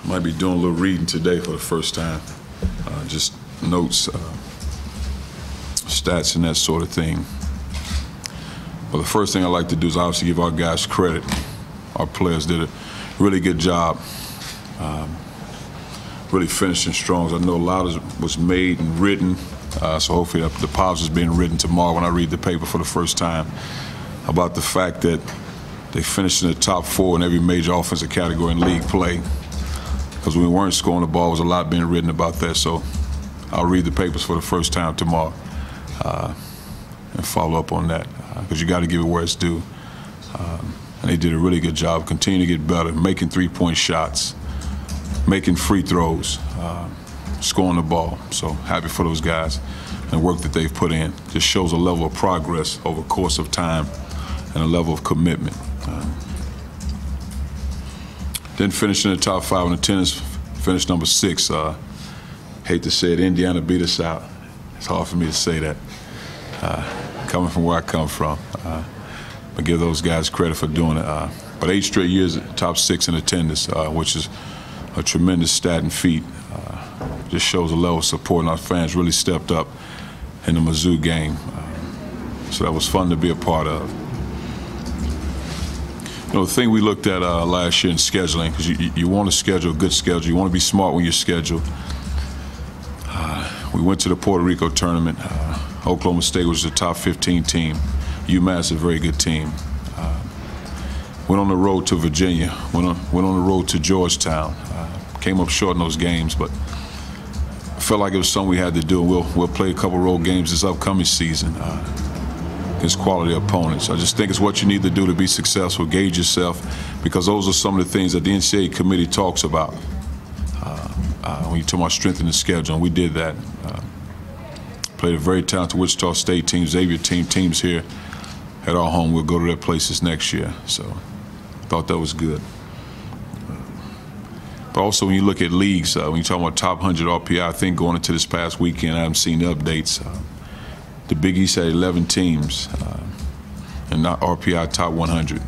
Might be doing a little reading today for the first time. Just notes, stats, and that sort of thing. But the first thing I like to do is obviously give our guys credit. Our players did a really good job, really finishing strong. I know a lot was made and written, so hopefully the positives being written tomorrow when I read the paper for the first time about the fact that they finished in the top 4 in every major offensive category in league play. Because when we weren't scoring the ball, there was a lot being written about that. So I'll read the papers for the first time tomorrow and follow up on that, because you got to give it where it's due. And they did a really good job, continue to get better, making three-point shots, making free throws, scoring the ball. So happy for those guys and the work that they've put in. Just shows a level of progress over the course of time and a level of commitment. Then finished in the top 5 in attendance, finished number 6. Hate to say it, Indiana beat us out. It's hard for me to say that, coming from where I come from. I give those guys credit for doing it. But 8 straight years at top 6 in attendance, which is a tremendous stat and feat. Just shows a level of support, and our fans really stepped up in the Mizzou game. So that was fun to be a part of. You know, the thing we looked at last year in scheduling, because you want to schedule a good schedule. You want to be smart when you schedule. We went to the Puerto Rico tournament. Oklahoma State was the top 15 team. UMass a very good team. Went on the road to Virginia. Went on the road to Georgetown. Came up short in those games, but felt like it was something we had to do. We'll play a couple road games this upcoming season against quality opponents. I just think it's what you need to do to be successful. Gauge yourself, because those are some of the things that the NCAA committee talks about when you talk about strengthening the schedule, and we did that. Played a very talented Wichita State team, Xavier teams here at our home. We'll go to their places next year, so thought that was good. But also when you look at leagues, when you talk about top 100 RPI, I think going into this past weekend, I haven't seen the updates. The Big East had 11 teams, and not RPI top 100. I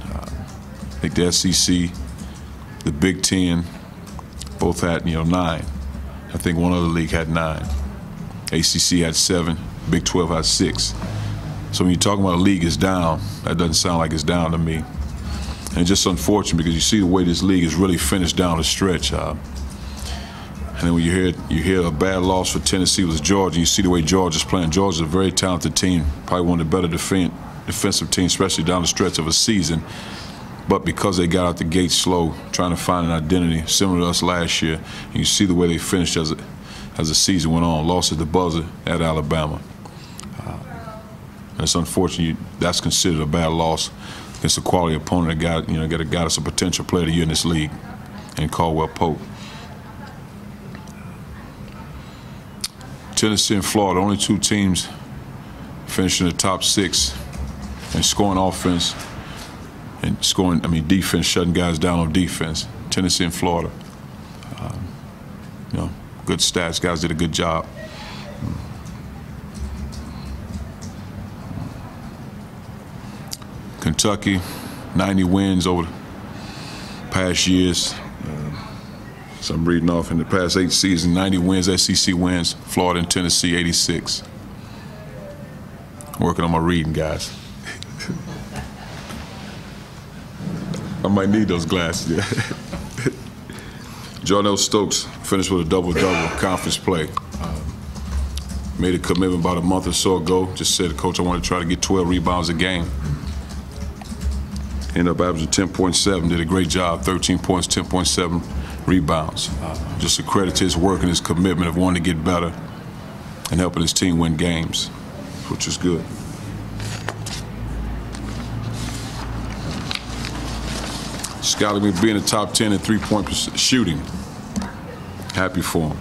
think the SEC, the Big Ten, both had 9. I think one other league had 9. ACC had 7. Big 12 had 6. So when you're talking about a league is down, that doesn't sound like it's down to me. And it's just unfortunate, because you see the way this league is really finished down the stretch. And then when you hear a bad loss for Tennessee with Georgia, and you see the way Georgia's playing. Georgia's a very talented team, probably one of the better defensive teams, especially down the stretch of a season. But because they got out the gate slow, trying to find an identity, similar to us last year, and you see the way they finished as the season went on, lost at the buzzer at Alabama. And it's unfortunate that's considered a bad loss against a quality opponent that got us a potential player of the year in this league, and Caldwell Pope. Tennessee and Florida, only 2 teams finishing in the top 6 and scoring offense and defense, shutting guys down on defense. Tennessee and Florida. Good stats. Guys did a good job. Kentucky, 90 wins over the past years. So I'm reading off in the past 8 seasons, 90 wins, SEC wins. Florida and Tennessee, 86. Working on my reading, guys. I might need those glasses, yeah. Jarnell Stokes finished with a double-double conference play. Made a commitment about a month or so ago. Just said, Coach, I want to try to get 12 rebounds a game. Ended up averaging 10.7, did a great job, 13 points, 10.7 rebounds. Just a credit to his work and his commitment of wanting to get better and helping his team win games, which is good. Scotty McBee in the top 10 in three-point shooting. Happy for him.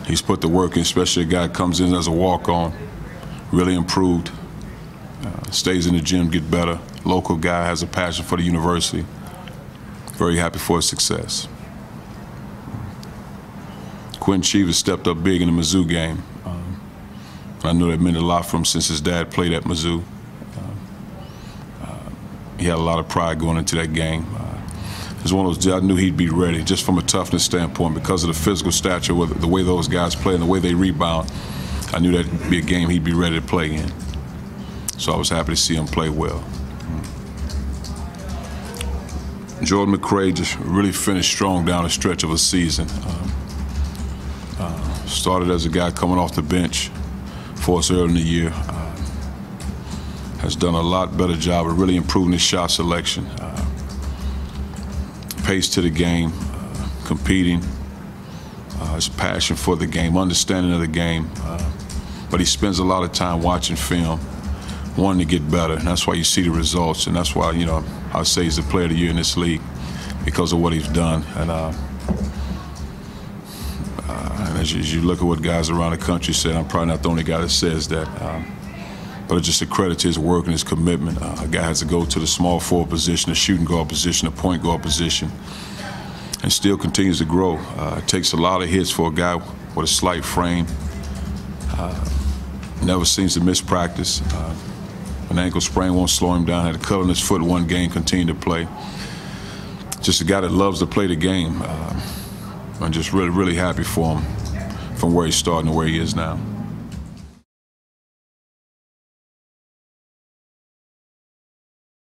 He's put the work in, especially a guy that comes in as a walk-on. Really improved. Stays in the gym, get better. Local guy, has a passion for the university. Very happy for his success. Quinn Cheever stepped up big in the Mizzou game. I know that meant a lot for him since his dad played at Mizzou. He had a lot of pride going into that game. It's one of those, I knew he'd be ready, just from a toughness standpoint, because of the physical stature, the way those guys play and the way they rebound. I knew that'd be a game he'd be ready to play in. So I was happy to see him play well. Jordan McRae just really finished strong down the stretch of a season. Started as a guy coming off the bench for us early in the year. Has done a lot better job of really improving his shot selection. Pace to the game, competing, his passion for the game, understanding of the game. But he spends a lot of time watching film, wanting to get better, and that's why you see the results, and that's why, I say he's the player of the year in this league because of what he's done. And as you look at what guys around the country say, I'm probably not the only guy that says that, but it's just a credit to his work and his commitment. A guy has to go to the small forward position, a shooting guard position, a point guard position, and still continues to grow. It takes a lot of hits for a guy with a slight frame. Never seems to miss practice. An ankle sprain won't slow him down. Had a cut on his foot one game, continued to play. Just a guy that loves to play the game. I'm just really, really happy for him from where he started and where he is now.